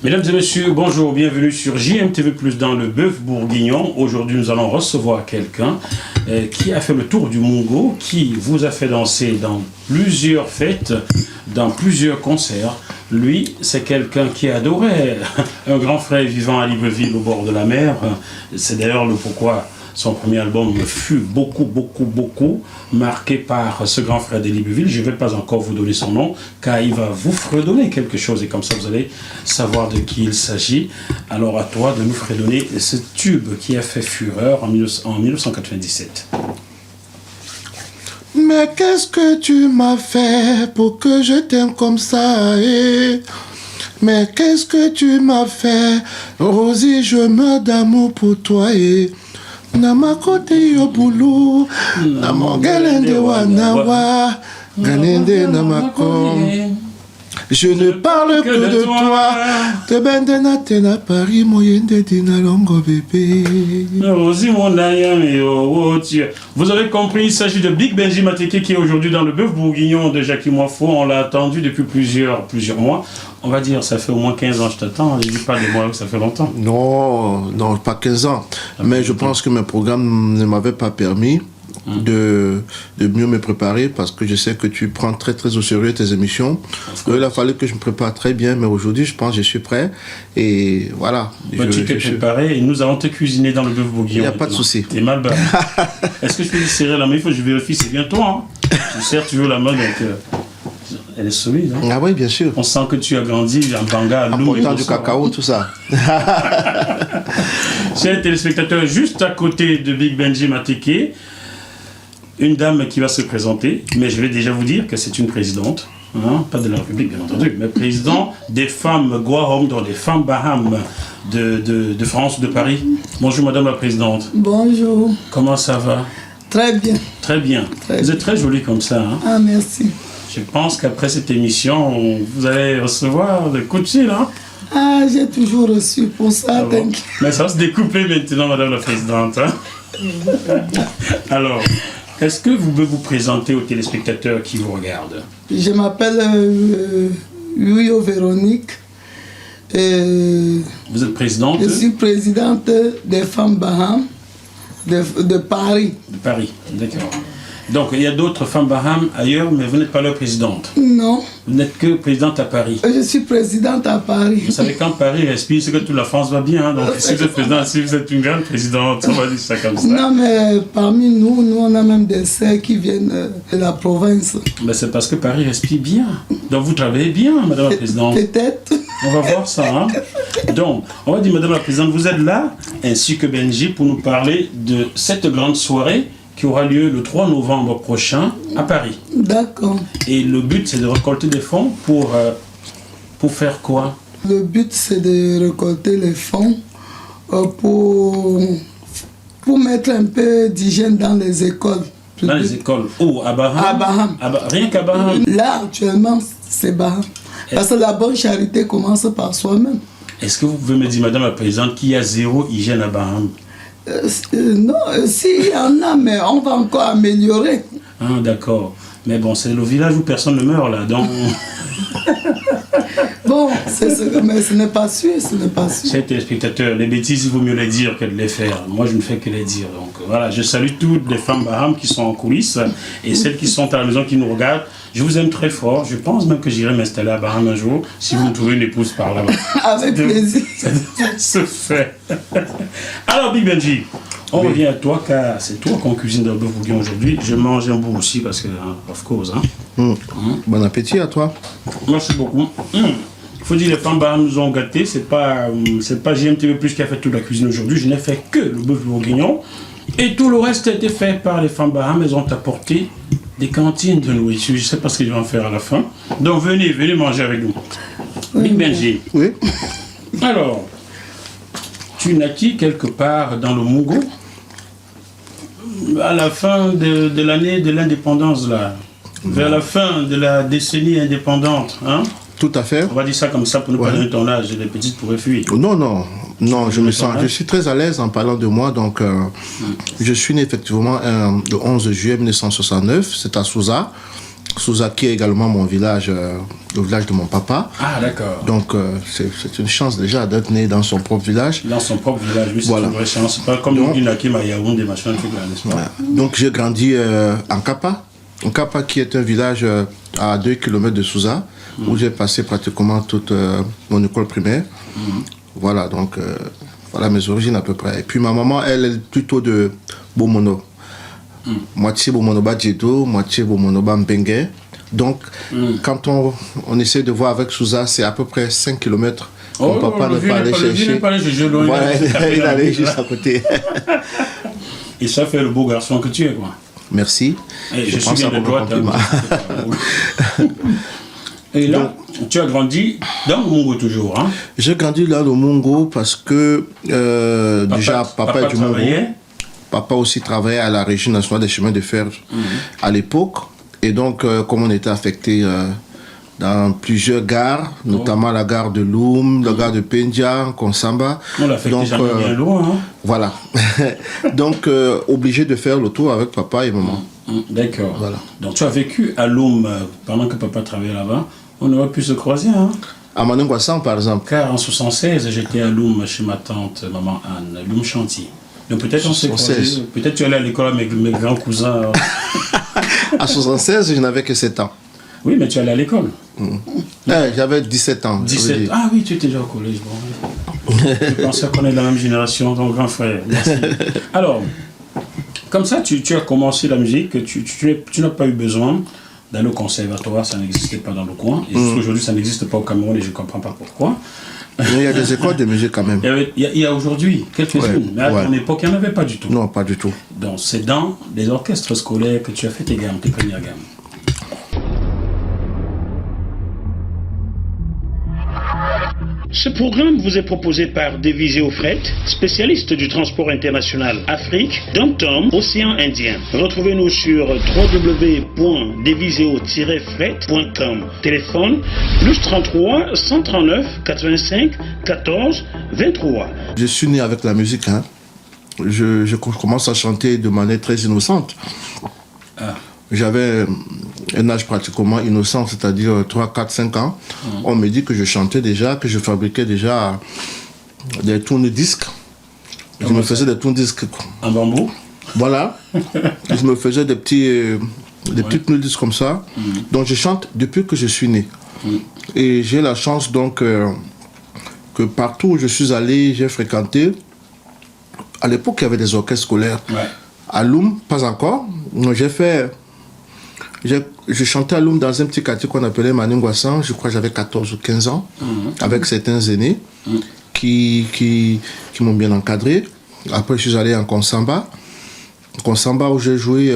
Mesdames et messieurs, bonjour, bienvenue sur JMTV Plus dans le Bœuf Bourguignon. Aujourd'hui, nous allons recevoir quelqu'un qui a fait le tour du Mungo, qui vous a fait danser dans plusieurs fêtes, dans plusieurs concerts. Lui, c'est quelqu'un qui adorait un grand frère vivant à Libreville au bord de la mer. C'est d'ailleurs le pourquoi son premier album fut beaucoup marqué par ce grand frère de Libreville. Je ne vais pas encore vous donner son nom, car il va vous fredonner quelque chose et comme ça vous allez savoir de qui il s'agit. Alors à toi de nous fredonner ce tube qui a fait fureur en 1997. Mais qu'est-ce que tu m'as fait pour que je t'aime comme ça, Mais qu'est-ce que tu m'as fait, Rosie, je meurs d'amour pour toi, Namakote Yobulu, Namongelende Wanawa, Ganende Namakom. Je ne parle que de toi. Te bendena tena Paris, moyende dinalongo bébé. Vous avez compris, il s'agit de Big Benji Mateke qui est aujourd'hui dans le Bœuf Bourguignon de Jackie Moifo. On l'a attendu depuis plusieurs mois. On va dire, ça fait au moins 15 ans, je t'attends. Je ne dis pas des mois, ça fait longtemps. Non, pas 15 ans. Mais je pense que mes programmes ne m'avaient pas permis de mieux me préparer parce que je sais que tu prends très au sérieux tes émissions. Il a fallu que je me prépare très bien, mais aujourd'hui, je pense que je suis prêt. Et voilà. Tu t'es préparé et nous allons te cuisiner dans le Bœuf Bourguignon. Il n'y a pas de souci. T'es mal barré. Est-ce que je peux lui serrer la main? Il faut que je vérifie, c'est bien toi. Tu serres toujours la main, donc elle est solide. Ah oui, bien sûr. On sent que tu as grandi en Banga, apportant du cacao, tout ça. Chers téléspectateurs, juste à côté de Big Benji Mateke, une dame qui va se présenter, mais je vais déjà vous dire que c'est une présidente, pas de la République bien entendu, mais président des femmes Guahom, dans les femmes Baham de France, de Paris. Bonjour Madame la Présidente. Bonjour. Comment ça va? Très bien. Très bien. Vous êtes très jolie comme ça. Ah, merci. Je pense qu'après cette émission, vous allez recevoir des coups de fil. Ah, j'ai toujours reçu pour ça, t'inquiète. Mais ça va se découper maintenant, Madame la Présidente. Alors, est-ce que vous pouvez vous présenter aux téléspectateurs qui vous regardent? Je m'appelle Yuyo Véronique. Vous êtes présidente? Je suis présidente des femmes Baham de Paris. De Paris, d'accord. Donc, il y a d'autres femmes Baham ailleurs, mais vous n'êtes pas leur présidente? Non. Vous n'êtes que présidente à Paris? Je suis présidente à Paris. Vous savez, quand Paris respire, c'est que toute la France va bien. Donc, si vous êtes présidente, si vous êtes une grande présidente, on va dire ça comme ça. Non, mais parmi nous, on a même des sœurs qui viennent de la province. Ben, c'est parce que Paris respire bien. Donc, vous travaillez bien, Madame la Présidente. Peut-être. On va voir ça. Donc, on va dire, Madame la Présidente, vous êtes là, ainsi que Benji, pour nous parler de cette grande soirée qui aura lieu le 3 novembre prochain à Paris. D'accord. Et le but, c'est de récolter des fonds pour faire quoi? Le but, c'est de récolter les fonds pour mettre un peu d'hygiène dans les écoles. Dans les écoles? Où? À Baham? À Baham. Rien qu'à Baham? Là, actuellement, c'est Baham. Parce que la bonne charité commence par soi-même. Est-ce que vous pouvez me dire, Madame la Présidente, qu'il y a zéro hygiène à Baham? Non, s'il y en a, mais on va encore améliorer. Ah, d'accord. Mais bon, c'est le village où personne ne meurt, là, donc... Bon, mais ce n'est pas sûr, ce n'est pas sûr. Chers téléspectateurs, les bêtises, il vaut mieux les dire que de les faire. Moi, je ne fais que les dire. Donc voilà, je salue toutes les femmes Baham qui sont en coulisses et celles qui sont à la maison, qui nous regardent. Je vous aime très fort. Je pense même que j'irai m'installer à Baham un jour, si vous me trouvez une épouse par là-bas. Avec plaisir. Ça se fait. Alors, Big Benji, on revient à toi, car c'est toi qu'on cuisine dans le Bœuf Bourguignon aujourd'hui. Je mange un bout aussi, parce que, of course. Bon appétit à toi. Merci beaucoup. Il faut dire, les femmes Baham nous ont gâtés. C'est pas JMTV Plus qui a fait toute la cuisine aujourd'hui. Je n'ai fait que le Bœuf Bourguignon. Et tout le reste a été fait par les femmes Baham. Elles ont apporté des cantines de nourriture. Je ne sais pas ce qu'ils vont faire à la fin. Donc venez manger avec nous. Big Benji. Oui. Alors, tu naquis quelque part dans le Mungo à la fin de l'année de l'indépendance, là. Vers la fin de la décennie indépendante, hein? Tout à fait. On va dire ça comme ça pour ne pas donner ton âge. Les petites pourraient fuir. Non, je suis très à l'aise en parlant de moi. Donc, je suis né effectivement le 11 juillet 1969. C'est à Souza. Souzaki est également mon village, le village de mon papa. Ah, d'accord. Donc, c'est une chance déjà d'être né dans son propre village. Dans son propre village, oui, c'est Voilà. une vraie chance. C'est pas comme nous qui naquîmes à Yaoundé, machin, truc là, n'est-ce pas? Voilà. Donc, j'ai grandi en Kapa. En Kapa, qui est un village à 2 km de Souza, où j'ai passé pratiquement toute mon école primaire. Voilà, donc, voilà mes origines à peu près. Et puis, ma maman, elle est plutôt de Bomono. Moitié Bomonoba Djedo, moitié Bomonoba Mbengue. Donc, quand on essaie de voir avec Souza, c'est à peu près 5 km. Mon papa ne pas aller chercher. Voilà, il allait juste à côté. Et ça fait le beau garçon que tu es, quoi. Merci. Et je suis bien ça de comme un droite. compliment. Et là, tu as grandi dans le Mungo toujours, hein? J'ai grandi là au Mungo parce que déjà papa est du Mungo. Papa aussi travaillait à la Régie nationale des chemins de fer à l'époque. Et donc, comme on était affecté dans plusieurs gares, notamment la gare de Loum, la gare de Pendia, Konsamba. On l'a fait déjà bien loin, hein? Voilà. Donc, obligé de faire le tour avec papa et maman. D'accord. Voilà. Donc, tu as vécu à Loum pendant que papa travaillait là-bas. On aurait pu se croiser, hein? À Manengouassan, par exemple. Car en 76, j'étais à Loum chez ma tante, maman Anne, Loum Chantier. Donc peut-être on s'est croisés. Peut-être tu allais à l'école avec mes grands cousins. À 76, je n'avais que 7 ans. Oui, mais tu allais à l'école. J'avais 17 ans. 17. Ah oui, tu étais déjà au collège. Bon. Je pensais qu'on est de la même génération, ton grand frère. Merci. Alors, comme ça, tu as commencé la musique, tu n'as pas eu besoin d'aller au conservatoire, ça n'existait pas dans le coin. Et jusqu'aujourd'hui, ça n'existe pas au Cameroun et je ne comprends pas pourquoi. Mais il y a des écoles de musique quand même. Il y a aujourd'hui quelques-unes, mais à ton époque, il n'y en avait pas du tout. Non, pas du tout. Donc, c'est dans les orchestres scolaires que tu as fait tes gammes, tes premières gammes. Ce programme vous est proposé par Deviseo Fret, spécialiste du transport international Afrique, Dom-Tom, Océan Indien. Retrouvez-nous sur www.deviseo-fret.com. Téléphone plus 33 139 85 14 23. Je suis né avec la musique. Hein. Je commence à chanter de manière très innocente. J'avais un âge pratiquement innocent, c'est-à-dire 3, 4, 5 ans. On me dit que je chantais déjà, que je fabriquais déjà des tourne-disques. Je me faisais des tourne-disques. En bambou? Voilà. Je me faisais des petits tourne-disques comme ça. Donc je chante depuis que je suis né. Et j'ai la chance donc que partout où je suis allé, j'ai fréquenté. À l'époque, il y avait des orchestres scolaires. À Loum, pas encore. Je chantais à Loum dans un petit quartier qu'on appelait Manengouassan. Je crois que j'avais 14 ou 15 ans, avec certains aînés qui m'ont bien encadré. Après, je suis allé en Konsamba. Konsamba, où j'ai joué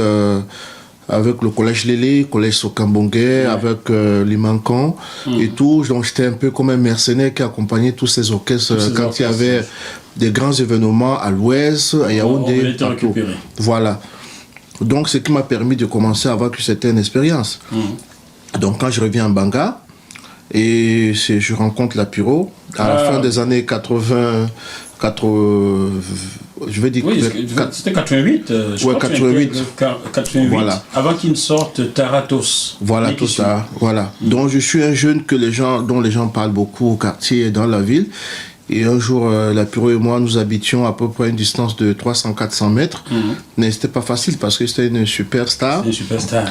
avec le collège Lélé, collège Sokambongue, avec Limankan et tout. Donc, j'étais un peu comme un mercenaire qui accompagnait tous ces orchestres quand il y avait des grands événements à l'Ouest, à Yaoundé. Voilà. Donc, ce qui m'a permis de commencer à avoir une certaine expérience. Donc, quand je reviens en Banga, et je rencontre la Puro, à la fin des années 80, je vais dire... Oui, c'était 88. Ouais, 88. 88, voilà. Avant qu'ils ne sortent Taratos. Voilà, tout ça. Voilà. Donc, je suis un jeune dont les gens parlent beaucoup au quartier et dans la ville. Et un jour, la Puro et moi, nous habitions à peu près une distance de 300-400 mètres. Mais c'était pas facile parce que c'était une superstar. Une superstar.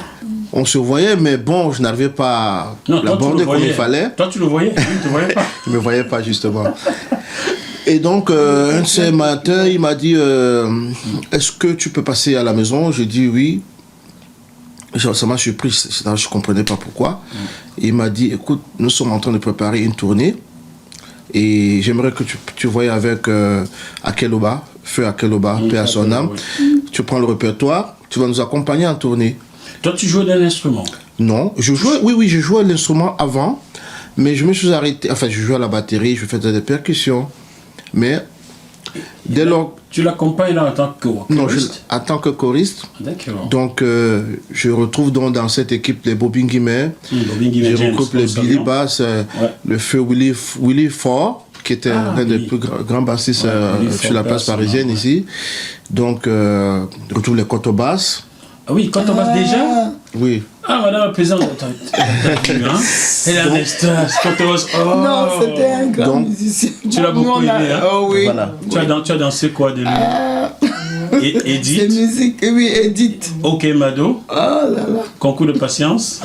On se voyait, mais bon, je n'arrivais pas à l'aborder comme il fallait. Toi, tu le voyais? Tu ne te voyais pas? Je ne me voyais pas, justement. Et donc, un de ces matins, il m'a dit est-ce que tu peux passer à la maison? J'ai dit oui. Ça m'a surpris, je ne comprenais pas pourquoi. Il m'a dit écoute, nous sommes en train de préparer une tournée. Et j'aimerais que tu voyes avec Akeloba, Feu Akeloba, paix à son âme. Tu prends le répertoire, tu vas nous accompagner en tournée. Toi, tu jouais d'un instrument? Non, je jouais l'instrument avant, mais je me suis arrêté. Enfin, je jouais à la batterie, je faisais des percussions. Mais dès lors. Tu l'accompagnes là en tant que choriste? Non, en tant que choriste. D'accord. Donc, je retrouve donc dans cette équipe les Bobin Guimet. Je regroupe les Billy Bass, le feu Willy Ford, qui était un des plus grands bassistes sur la place parisienne ici. Donc, je retrouve les Cotobas. Ah oui, Cotobas déjà? Oui. Ah, madame la présidente, t'as vu, hein? Elle a des strass, quand on se... Oh. Non, c'était un grand Donc, musicien. Tu l'as beaucoup aimé, hein? Oh oui. Voilà. Tu as dansé quoi de lui? C'est Edith? musique, oui, Edith. Ok, Mado? Oh là là. Concours de patience?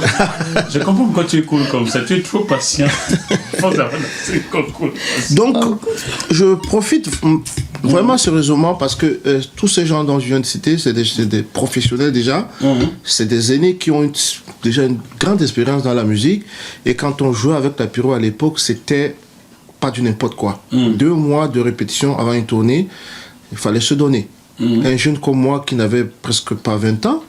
Je comprends pourquoi tu es cool comme ça. Tu es trop patient. Faut avoir dansé concours de patience. Donc, je profite vraiment sérieusement parce que tous ces gens dont je viens de citer, c'est des professionnels déjà. C'est des aînés qui ont déjà une grande expérience dans la musique. Et quand on jouait avec la Pyro à l'époque, c'était pas du n'importe quoi. 2 mois de répétition avant une tournée, il fallait se donner. Un jeune comme moi qui n'avait presque pas 20 ans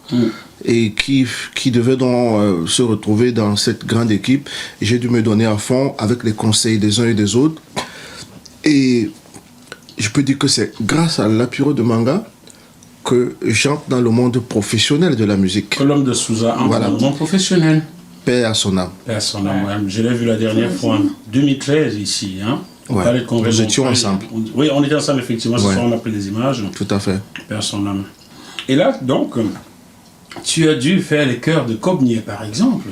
et qui devait donc se retrouver dans cette grande équipe, j'ai dû me donner à fond avec les conseils des uns et des autres. Et je peux dire que c'est grâce à l'Apiro de Manga que j'entre dans le monde professionnel de la musique. Colombe de Souza, en Voilà. monde professionnel. Paix à son âme. Paix à son âme, ouais. Je l'ai vu la dernière fois, en 2013 ici. Hein. On Ouais. parlait de congrès Nous de étions Montreuil. ensemble. Oui, on était ensemble, effectivement. Ce Ouais. soir, on a pris des images. Tout à fait. Paix à son âme. Et là, donc, tu as dû faire les chœurs de Cobnier, par exemple.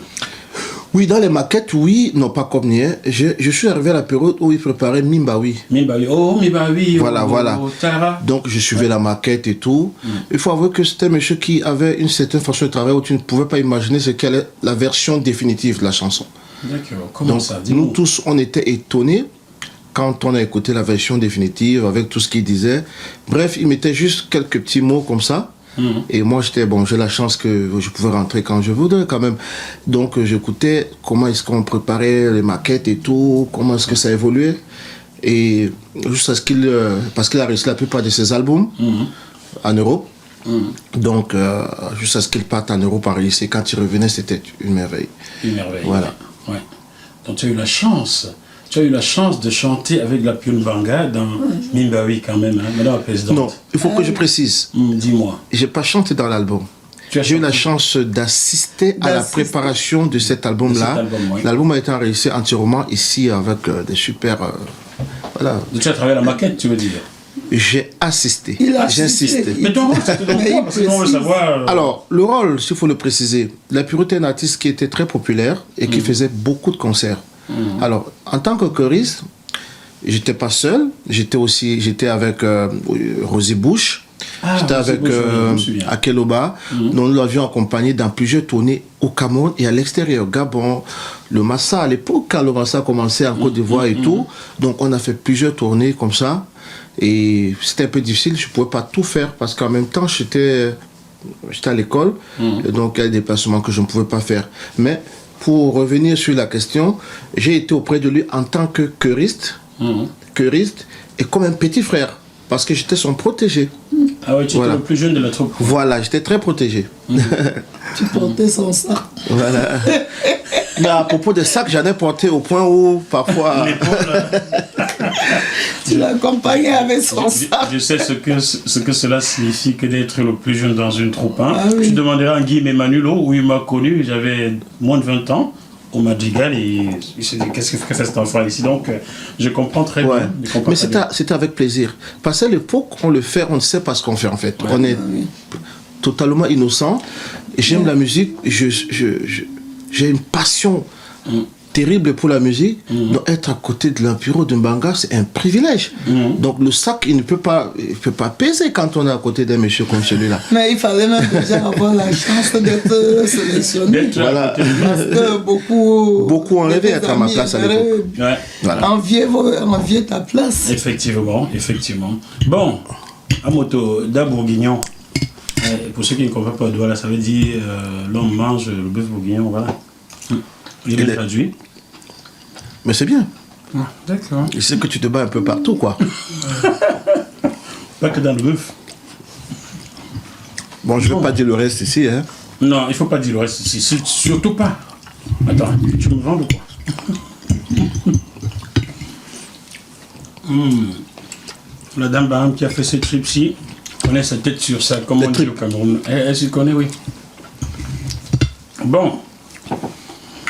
Oui, dans les maquettes, oui, non pas comme hier. Je suis arrivé à la période où ils préparaient Mimbawi. Mibawi, oh, Mibawi, Voilà, oh, voilà. oh, Tara. Donc je suivais la maquette et tout. Il faut avouer que c'était un monsieur qui avait une certaine façon de travailler où tu ne pouvais pas imaginer ce qu'elle est la version définitive de la chanson. D'accord, comment Donc ça? nous Dis-moi. tous, on était étonnés quand on a écouté la version définitive avec tout ce qu'il disait. Bref, il mettait juste quelques petits mots comme ça. Et moi, j'ai la chance que je pouvais rentrer quand je voudrais quand même. Donc, j'écoutais comment est-ce qu'on préparait les maquettes et tout, comment est-ce que ça évoluait. Et jusqu'à ce qu'il, parce qu'il a réussi la plupart de ses albums en Europe. Donc, jusqu'à ce qu'il parte en Europe en réussir. Quand il revenait, c'était une merveille. Une merveille. Voilà. Ouais. Donc, tu as eu la chance. Tu as eu la chance de chanter avec la Pion Banga dans Mimbawi quand même, hein, madame la présidente. Non, il faut que je précise. Dis-moi. J'ai pas chanté dans l'album. Tu as J'ai eu la chanté. chance d'assister à la préparation de cet album-là. De cet album, oui. L'album a été enregistré entièrement ici avec des super... voilà. Donc, tu as travaillé la maquette, tu veux dire? J'ai assisté. Il a J'ai assisté. insisté. Mais ton rôle, c'était donc Mais quoi? il Parce que nous, on veut précise. savoir... Alors, le rôle, s'il faut le préciser, la Pureté est un artiste qui était très populaire et qui faisait beaucoup de concerts. Alors, en tant que choriste, j'étais pas seul, j'étais avec Rosie Bush, Ah, j'étais Rosie avec Bush, oui, je me souviens. Akeloba, dont nous l'avions accompagné dans plusieurs tournées au Cameroun et à l'extérieur, Gabon, le Massa, à l'époque quand le Massa commençait en Côte d'Ivoire et tout, donc on a fait plusieurs tournées comme ça, et c'était un peu difficile, je pouvais pas tout faire parce qu'en même temps j'étais à l'école, et donc il y a des déplacements que je ne pouvais pas faire. Mais pour revenir sur la question, j'ai été auprès de lui en tant que choriste, et comme un petit frère, parce que j'étais son protégé. Ah oui, tu Voilà. étais le plus jeune de la troupe. Voilà, j'étais très protégé. Tu portais son sac. Voilà. Mais à propos des sacs, j'en ai porté au point où parfois... Tu l'accompagnais avec son sac. Je sais ce que cela signifie que d'être le plus jeune dans une troupe. Hein. Ah oui. Tu demanderas à Guy Emmanuel où il m'a connu, j'avais moins de 20 ans, au Madrigal, et il s'est dit qu'est-ce que fait cet enfant ici. Donc je comprends très Ouais. bien. Je comprends Mais très bien. c'était avec plaisir. Parce qu'à l'époque, on le fait, on ne sait pas ce qu'on fait en fait. On est totalement innocent. J'aime la musique, j'ai une passion terrible pour la musique. Donc être à côté de l'Empiro de Mbanga, c'est un privilège. Donc le sac, il peut pas peser quand on est à côté d'un monsieur comme celui-là. Mais il fallait même déjà avoir la chance d'être sélectionné. D'être là à côté de lui. Parce que beaucoup ont rêvé d'être à ma place à l'époque. Ouais. Voilà. Envier ta place. Effectivement, effectivement. Bon, à moto d'Abourguignon. Pour ceux qui ne comprennent pas Douala, ça veut dire l'homme mange le bœuf bourguignon, voilà. Il est traduit. Mais c'est bien. D'accord. Je sais que tu te bats un peu partout, quoi. Pas que dans le bœuf. Bon, je ne vais pas dire le reste ici, hein. Non, il ne faut pas dire le reste ici. Surtout pas. Attends, tu me vends ou quoi? La dame Baham qui a fait cette trip-ci connaît sa tête sur ça, comme on dit au Cameroun. Elle s'y connaît, oui. Bon.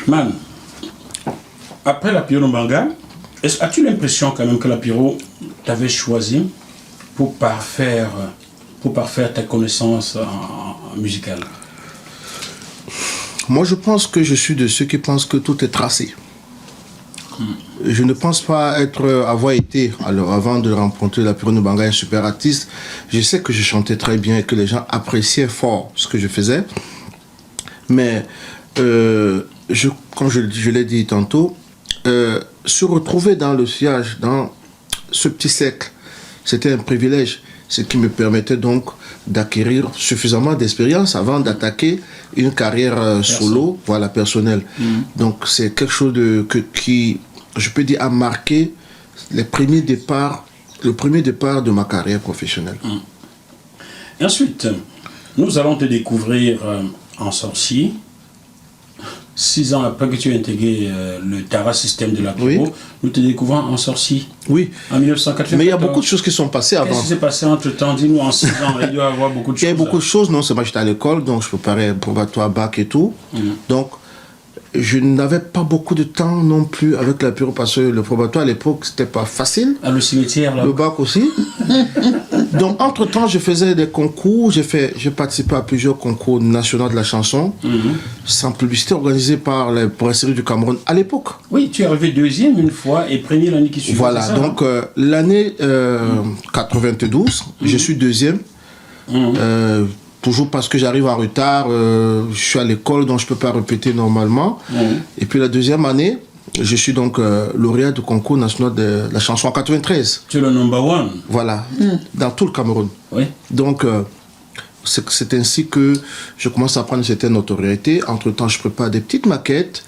Man, après la Pyro Banga, as-tu l'impression quand même que la Pyro t'avait choisi pour parfaire ta connaissance en musicale? Moi, je pense que je suis de ceux qui pensent que tout est tracé. Je ne pense pas avoir été, alors avant de rencontrer la Puro Banga, un super artiste. Je sais que je chantais très bien et que les gens appréciaient fort ce que je faisais. Mais, comme je l'ai dit tantôt, se retrouver dans le sillage, dans ce petit cercle, c'était un privilège. Ce qui me permettait donc d'acquérir suffisamment d'expérience avant d'attaquer une carrière solo, voilà, personnelle. Donc c'est quelque chose qui, je peux dire, a marqué le premier départ de ma carrière professionnelle. Et ensuite, nous allons te découvrir en sorcier. 6 ans après que tu as intégré le Tara System de la Puro, oui. Nous te découvrons en sorcier. Oui. En 1994. Mais il y a beaucoup de choses qui sont passées avant. Qu'est-ce qui s'est passé entre temps? Dis-nous, en 6 ans, il doit y avoir beaucoup de choses. Il y a beaucoup de choses, non, c'est moi j'étais à l'école, donc je préparais probatoire bac et tout. Donc, je n'avais pas beaucoup de temps non plus avec la Puro parce que le probatoire à l'époque, c'était pas facile. À le cimetière, là. Le bac aussi. Donc, entre-temps, je faisais des concours. J'ai participé à plusieurs concours nationaux de la chanson, sans publicité, organisés par les brasseries du Cameroun à l'époque. Oui, tu es arrivé deuxième une fois et premier l'année qui suit. Voilà, ça, donc l'année 92, je suis deuxième. Toujours parce que j'arrive en retard, je suis à l'école, donc je ne peux pas répéter normalement. Et puis la deuxième année, je suis donc lauréat du concours national de la chanson en 93. Tu es le number one. Voilà, dans tout le Cameroun. Oui. Donc, c'est ainsi que je commence à prendre une certaine notoriété. Entre-temps, je prépare des petites maquettes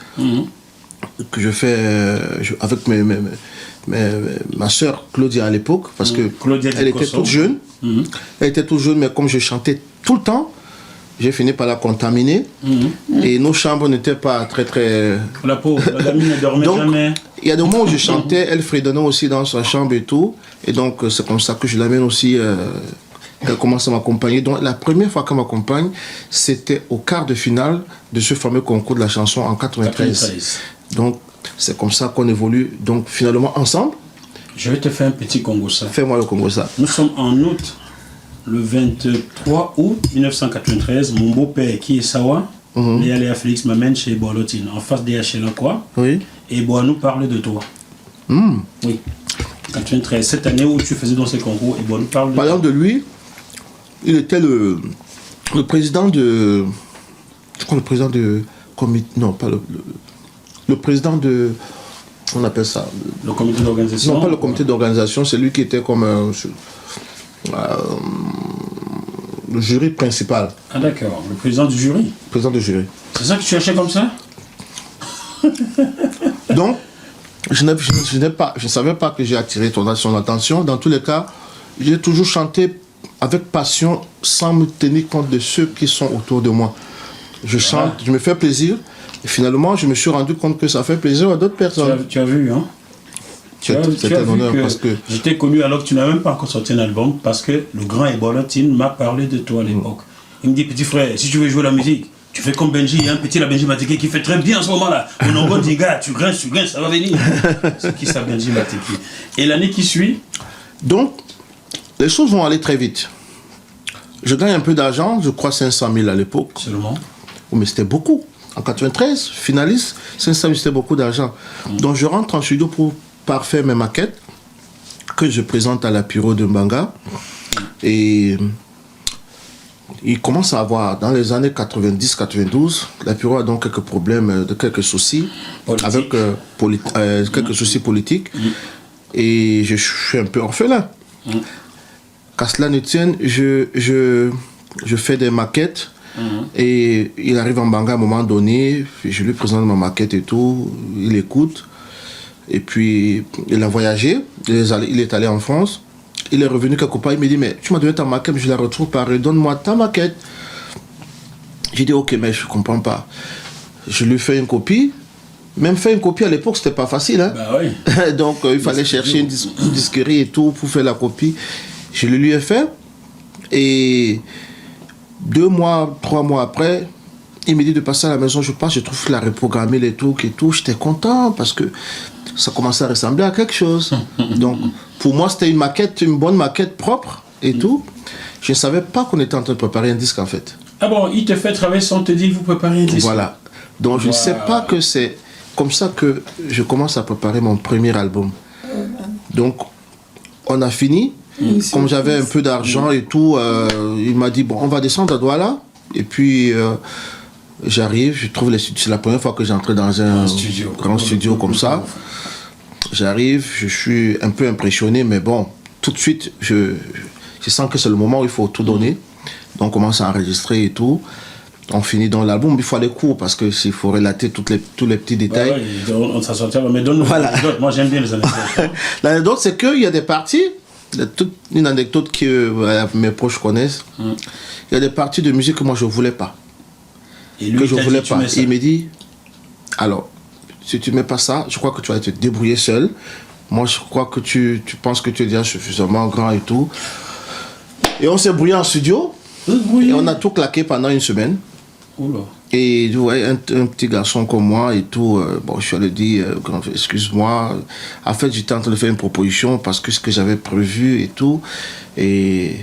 que je fais avec ma soeur Claudia à l'époque, parce que elle était toute jeune. Elle était toute jeune, mais comme je chantais tout le temps, j'ai fini par la contaminer. Et nos chambres n'étaient pas très... La pauvre, la gamine ne dormait donc, jamais. Il y a des moments où je chantais, elle fredonnait aussi dans sa chambre et tout. Et donc, c'est comme ça que je l'amène aussi. Elle commence à m'accompagner. Donc, la première fois qu'elle m'accompagne, c'était au quart de finale de ce fameux concours de la chanson en 93. Donc, c'est comme ça qu'on évolue. Donc, finalement, ensemble. Je vais te faire un petit Congo-ça. Fais-moi le Congo-ça. Nous sommes en août, le 23 août 1993. Mon beau-père, qui est Sawa, Léa Félix, m'amène chez Boalotine, en face des HLA, quoi. Oui. Et Boa nous parle de toi. Oui. 93, cette année où tu faisais dans ces concours, et Boa nous parle de toi. Par exemple, de lui, il était le président de... Je crois le président de... Non, pas le président de... On appelle ça... Le comité d'organisation? Non, pas le comité d'organisation, c'est lui qui était comme le jury principal. Ah d'accord, le président du jury? Président du jury. C'est ça que tu cherchais comme ça? Donc, je ne savais pas que j'ai attiré son attention. Dans tous les cas, j'ai toujours chanté avec passion sans me tenir compte de ceux qui sont autour de moi. Je chante, je me fais plaisir. Et finalement, je me suis rendu compte que ça fait plaisir à d'autres personnes. Tu as vu, hein? Tu as un honneur parce que... J'étais connu alors que tu n'as même pas encore sorti un album parce que le grand Ebolotine m'a parlé de toi à l'époque. Il me dit, petit frère, si tu veux jouer la musique, tu fais comme Benji, il y a un petit la Benji Matiki qui fait très bien en ce moment-là. On envoie dit, gars, tu grinces, ça va venir. C'est qui ça, Benji Matiki? Et l'année qui suit? Donc, les choses vont aller très vite. Je gagne un peu d'argent, je crois 500 000 à l'époque. Seulement? Mais c'était beaucoup. En 93, finaliste, 500 000, c'était beaucoup d'argent. Donc je rentre en studio pour parfaire mes maquettes que je présente à la Puro de Mbanga. Et il commence à avoir, dans les années 90-92, la Puro a donc quelques problèmes, quelques soucis, avec quelques soucis politiques. Et je suis un peu orphelin. Qu'à cela ne tienne, je fais des maquettes. Et il arrive en Mbanga à un moment donné, je lui présente ma maquette et tout, il écoute. Et puis, il a voyagé, il est allé en France. Il est revenu quelque part, il me dit, mais tu m'as donné ta maquette, je la retrouve pas, redonne-moi ta maquette. J'ai dit, ok, mais je ne comprends pas. Je lui fais une copie. Même faire une copie à l'époque, c'était pas facile. Hein? Bah oui. Donc, il fallait chercher une disquerie et tout pour faire la copie. Je le lui ai fait. Et 2 mois, 3 mois après, il me dit de passer à la maison. Je passe, je trouve qu'il a reprogrammé les trucs et tout. J'étais content parce que ça commençait à ressembler à quelque chose. Donc, pour moi, c'était une bonne maquette propre et tout. Je ne savais pas qu'on était en train de préparer un disque en fait. Ah bon, il te fait travailler sans te dire que vous préparez un disque? Voilà. Donc je ne sais pas que c'est comme ça que je commence à préparer mon premier album. Donc on a fini. Comme j'avais un peu d'argent et tout, il m'a dit, bon, on va descendre à Douala. Et puis, j'arrive, je trouve les studios. C'est la première fois que j'entrais dans un grand studio comme ça. J'arrive, je suis un peu impressionné, mais bon, tout de suite, je sens que c'est le moment où il faut tout donner. Donc, on commence à enregistrer et tout. On finit dans l'album, il faut aller court parce que s'il faut relater tous les petits détails. Ouais, on s'en sortira, mais donne-nous l'anecdote. Moi, j'aime bien les anecdotes. L'anecdote, c'est qu'il y a des parties. Toute une anecdote que mes proches connaissent. Il y a des parties de musique que moi je ne voulais pas. Et lui, que je il voulais dit, pas. Et il me dit, alors, si tu ne mets pas ça, je crois que tu vas te débrouiller seul. Moi, je crois que tu penses que tu es déjà suffisamment grand et tout. Et on s'est brouillé en studio. Et on a tout claqué pendant une semaine. Oula. Et ouais, un petit garçon comme moi et tout, bon, je suis allé dire, excuse-moi. En fait, j'étais en train de faire une proposition parce que ce que j'avais prévu et tout. Et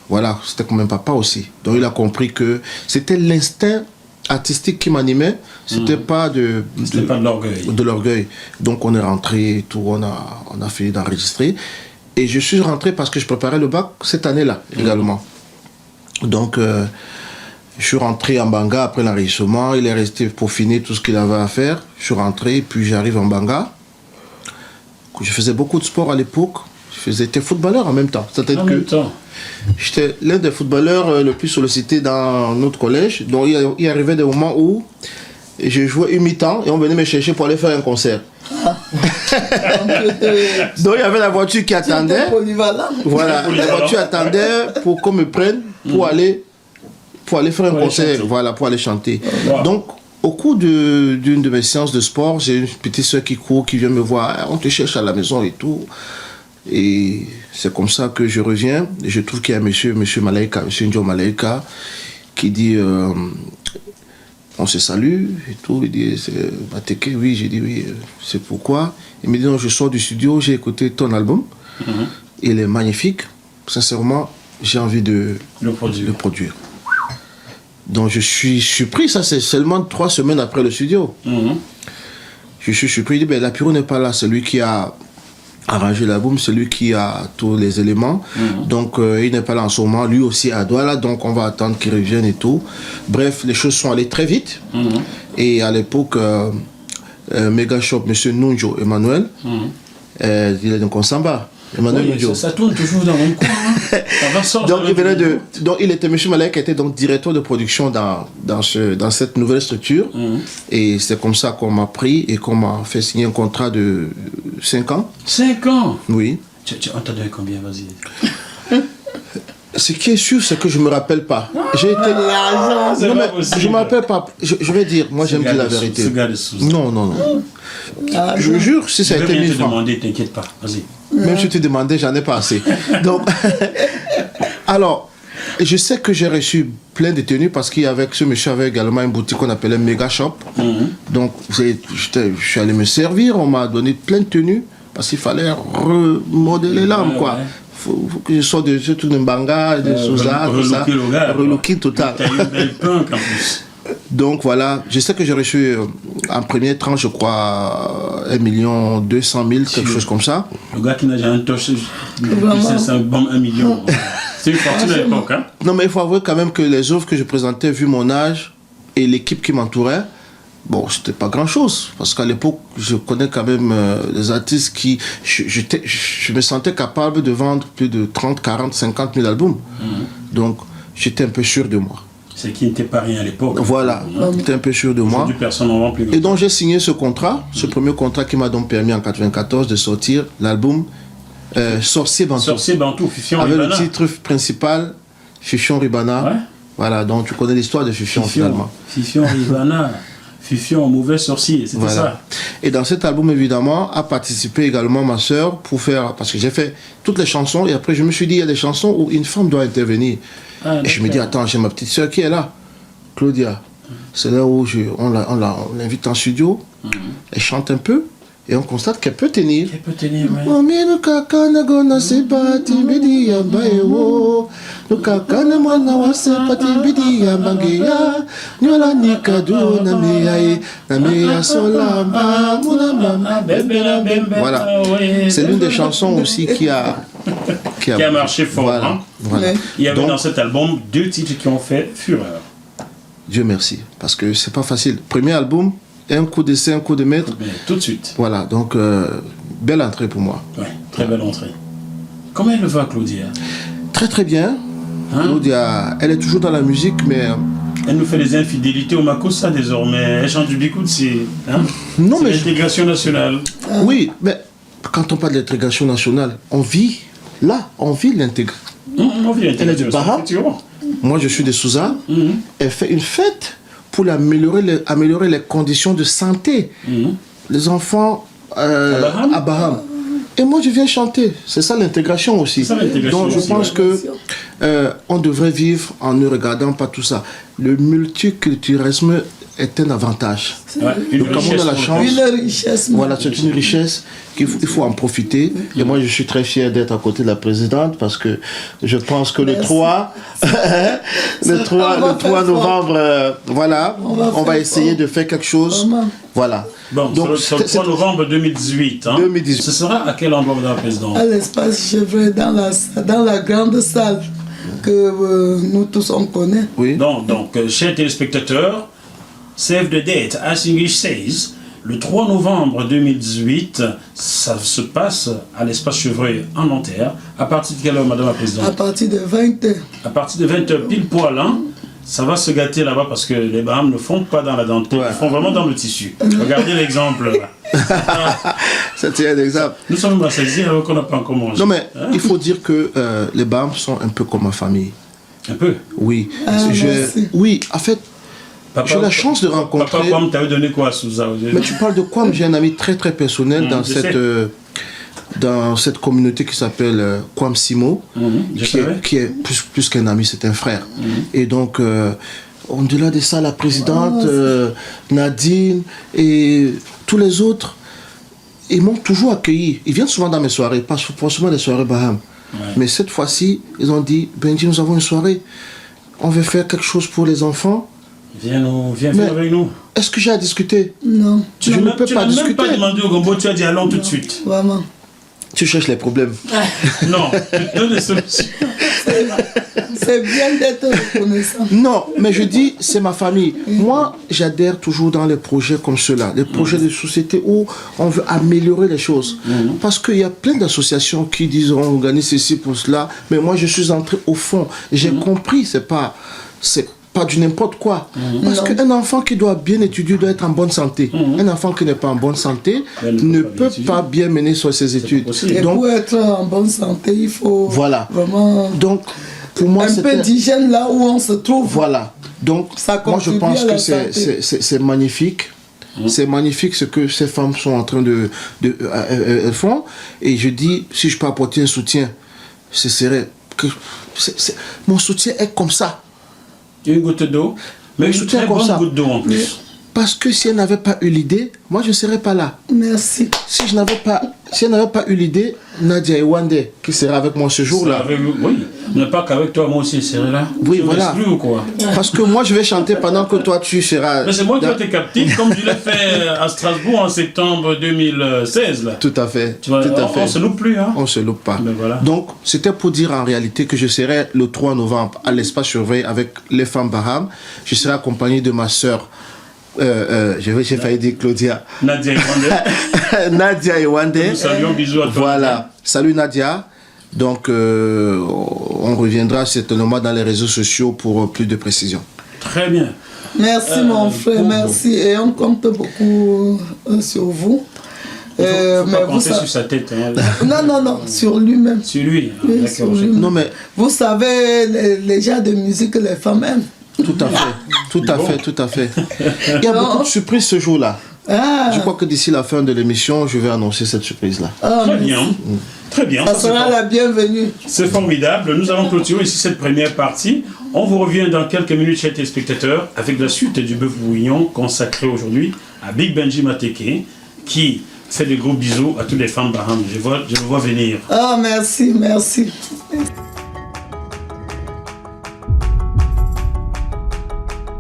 voilà, c'était comme un papa aussi. Donc il a compris que c'était l'instinct artistique qui m'animait. C'était pas de l'orgueil. De l'orgueil. Donc on est rentré et tout, on a fini d'enregistrer. Et je suis rentré parce que je préparais le bac cette année-là également. Donc je suis rentré en Banga après l'enregistrement. Il est resté pour finir tout ce qu'il avait à faire. Je suis rentré, puis j'arrive en Banga. Je faisais beaucoup de sport à l'époque. J'étais footballeur en même temps. C'est-à-dire que j'étais l'un des footballeurs le plus sollicités dans notre collège. Donc il arrivait des moments où je jouais une mi-temps et on venait me chercher pour aller faire un concert. Donc il y avait la voiture qui attendait. Voilà, la voiture attendait pour qu'on me prenne pour aller faire un concert, voilà, pour aller chanter. Wow. Donc, au cours d'une de mes séances de sport, j'ai une petite soeur qui court, qui vient me voir, on te cherche à la maison et tout. Et c'est comme ça que je reviens, et je trouve qu'il y a monsieur Malaika, monsieur Njo Malaika, qui dit, on se salue et tout. Il dit, c'est Mateke, oui, j'ai dit oui, c'est pourquoi. Il me dit, non, je sors du studio, j'ai écouté ton album, il est magnifique. Sincèrement, j'ai envie de le produire. Donc je suis surpris, ça c'est seulement 3 semaines après le studio. Je suis surpris, il dit, ben, Lapiro n'est pas là, c'est lui qui a arrangé l'album, c'est lui qui a tous les éléments. Donc il n'est pas là en ce moment, lui aussi à Douala, donc on va attendre qu'il revienne et tout. Bref, les choses sont allées très vite. Et à l'époque, Mega Shop, M. Nunjo Emmanuel, il est dans Konsamba. Oui, ça tourne toujours dans mon coin. Ça va sortir. Donc il était M. Malek qui était donc directeur de production dans cette nouvelle structure. Et c'est comme ça qu'on m'a pris et qu'on m'a fait signer un contrat de 5 ans. 5 ans? Oui. On t'a donné combien, vas-y? Ce qui est sûr, c'est que je ne me rappelle pas. J'ai été... Non, mais je ne me rappelle pas. Je vais dire, moi j'aime dire la vérité. Non. Je jure, si ça a été 1000 francs. Je vais te demander, t'inquiète pas, vas-y. Même si tu demandais, j'en ai pas assez. Donc, alors, je sais que j'ai reçu plein de tenues parce qu'avec ce monsieur avait également une boutique qu'on appelait Mega Shop. Donc, je suis allé me servir, on m'a donné plein de tenues parce qu'il fallait remodeler l'âme, quoi. Faut que je sorte de tout de Mbanga, de Souza, tout ça. Relooking total. T'as une belle punk en plus. Donc voilà, je sais que j'ai reçu en premier tranche, je crois, 1 200 000, quelque chose comme ça. Le gars qui n'a jamais touché, c'est un bon 1 million. C'est une fortune à l'époque, hein? Non, mais il faut avouer quand même que les offres que je présentais, vu mon âge et l'équipe qui m'entourait, bon, c'était pas grand-chose. Parce qu'à l'époque, je connais quand même des artistes qui... Je me sentais capable de vendre plus de 30, 40, 50 000 albums. Donc, j'étais un peu sûr de moi. C'est qui n'était pas rien à l'époque. Voilà, j'étais un peu sûr de moi. Et donc j'ai signé ce contrat, ce premier contrat qui m'a donc permis en 1994 de sortir l'album Sorcier Bantou. Sorcier Bantou, Fifion Ribana. Avec le titre principal, Fifion Ribana. Ouais. Voilà, donc tu connais l'histoire de Fifion finalement. Fifion Ribana, Fifion mauvais sorcier, c'était ça. Et dans cet album évidemment a participé également ma soeur pour faire, parce que j'ai fait toutes les chansons et après je me suis dit il y a des chansons où une femme doit intervenir. Et je me dis, attends, j'ai ma petite soeur qui est là, Claudia. C'est là où on l'invite en studio, elle chante un peu, Et on constate qu'elle peut tenir. Elle peut tenir, oui. Mamino kakana gona sepati bidi ya baewo. No kakana mwana wa sepati bidi ya bangeya. Nyola nikado na meyae. Na meya solamba. Muna mama bembera bembe. Voilà. C'est l'une des chansons aussi qui a marché fort. Voilà. Hein? Voilà. Il y avait donc, dans cet album 2 titres qui ont fait fureur. Dieu merci. Parce que c'est pas facile. Premier album, un coup d'essai, un coup de maître. Mais tout de suite. Voilà, donc belle entrée pour moi. Oui, très belle entrée. Comment elle va, Claudia? Très très bien. Hein? Claudia, elle est toujours dans la musique, mais... Elle nous fait des infidélités au Makossa désormais. Elle chante du Bikoutsi. Hein? Non, mais l'intégration nationale. Oui, mais quand on parle d'intégration nationale, on vit là, on vit l'intégration. On vit Elle est du Baha. effectivement. Moi, je suis de Souza. Elle fait une fête pour améliorer les conditions de santé. Les enfants à Baham. Et moi, je viens chanter. C'est ça l'intégration aussi. Donc, je pense que on devrait vivre en ne regardant pas tout ça. Le multiculturalisme est un avantage. Ouais, Le Cameroun a la chance. Une richesse. Voilà, c'est une richesse qu'il faut en profiter. Et moi, je suis très fier d'être à côté de la présidente parce que je pense que le 3 novembre, voilà, on va essayer de faire quelque chose. Voilà. Bon, donc, c'est le 3 novembre 2018. Hein. 2018. Ce sera à quel endroit, Madame la Présidente? À l'espace Chevret, dans la grande salle que nous tous on connaît. Oui. Donc, chers téléspectateurs, save the date, as English says, le 3 novembre 2018, ça se passe à l'espace Chevreuil en Nanterre. À partir de quelle heure, Madame la Présidente? À partir de 20h. À partir de 20h pile poil, hein, ça va se gâter là-bas parce que les Bahamas ne font pas dans la dentelle, ils font vraiment dans le tissu. Regardez l'exemple là. C'était un exemple. Nous sommes rassasiés alors qu'on n'a pas encore mangé. Non, mais il faut dire que les Bahamas sont un peu comme ma famille. Un peu? Oui. Merci. Oui, en fait, Papa, j'ai la chance de rencontrer... Papa Kwam t'avait donné quoi à Souza? Mais tu parles de Kwam, j'ai un ami très très personnel dans cette communauté qui s'appelle Kwam Simo, qui est plus qu'un ami, c'est un frère. Et donc, au-delà de ça, la présidente, Nadine et tous les autres, ils m'ont toujours accueilli. Ils viennent souvent dans mes soirées, pas forcément des soirées Baham. Mais cette fois-ci, ils ont dit, Benji, nous avons une soirée, on veut faire quelque chose pour les enfants. Viens avec nous. Est-ce que j'ai à discuter? Non. Je ne peux pas discuter. Tu n'as même pas demandé au Gombo, tu as dit allons tout de suite. Vraiment. Tu cherches les problèmes. Non, tu donnes des solutions. C'est bien d'être reconnaissant. Non, mais je dis, c'est ma famille. Moi, j'adhère toujours dans les projets comme ceux-là, les projets de société où on veut améliorer les choses. Parce qu'il y a plein d'associations qui disent on organise ceci pour cela, mais moi, je suis entré au fond. J'ai compris, c'est pas du n'importe quoi. Parce qu'un enfant qui doit bien étudier doit être en bonne santé. Un enfant qui n'est pas en bonne santé ne peut pas bien mener sur ses études. Et donc, pour être en bonne santé, il faut vraiment... Donc, pour moi, un peu d'hygiène là où on se trouve. Voilà. Donc, moi, je pense que c'est magnifique. C'est magnifique ce que ces femmes sont en train de font. Et je dis, si je peux apporter un soutien, ce serait que mon soutien est comme ça. Une goutte d'eau, mais une très bonne goutte d'eau en plus. Parce que si elle n'avait pas eu l'idée, moi je ne serais pas là. Merci. Si elle n'avait pas eu l'idée, Nadia Ewande, qui sera avec moi ce jour-là. Oui, mais pas qu'avec toi, moi aussi je serai là. Oui, voilà. Ou quoi? Parce que moi je vais chanter pendant que toi tu seras... Mais c'est moi qui vais te capter, comme je l'ai fait à Strasbourg en septembre 2016. Là. Tout à fait. Tu vois, on ne se loupe plus. Hein? On ne se loupe pas. Mais voilà. Donc, c'était pour dire en réalité que je serai le 3 novembre à l'espace Surveille avec les femmes Baham. Je serai accompagné de ma sœur. J'ai failli dire Claudia. Nadia Ewande. Nadia Ewande. Nous saluons, bisous à toi. Voilà. Salut Nadia. Donc, on reviendra certainement dans les réseaux sociaux pour plus de précisions. Très bien. Merci mon frère, merci. Et on compte beaucoup sur vous. Il ne faut pas compter sur sa tête. Hein. Non, sur lui-même. Sur lui. Oui, sur lui. Non, mais... Vous savez, les genres de musique que les femmes aiment. Tout à fait, tout à fait. Il y a beaucoup de surprises ce jour-là. Je crois que d'ici la fin de l'émission, je vais annoncer cette surprise-là. Très bien. Très bien. Ça sera la bienvenue. C'est formidable. Nous allons clôturer ici cette première partie. On vous revient dans quelques minutes, chers téléspectateurs, avec la suite du bœuf bourguignon consacré aujourd'hui à Big Benji Mateke, qui Fais de gros bisous à toutes les femmes Baham. Je le vois venir. Ah, merci, merci.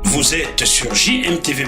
Vous êtes sur JMTV+.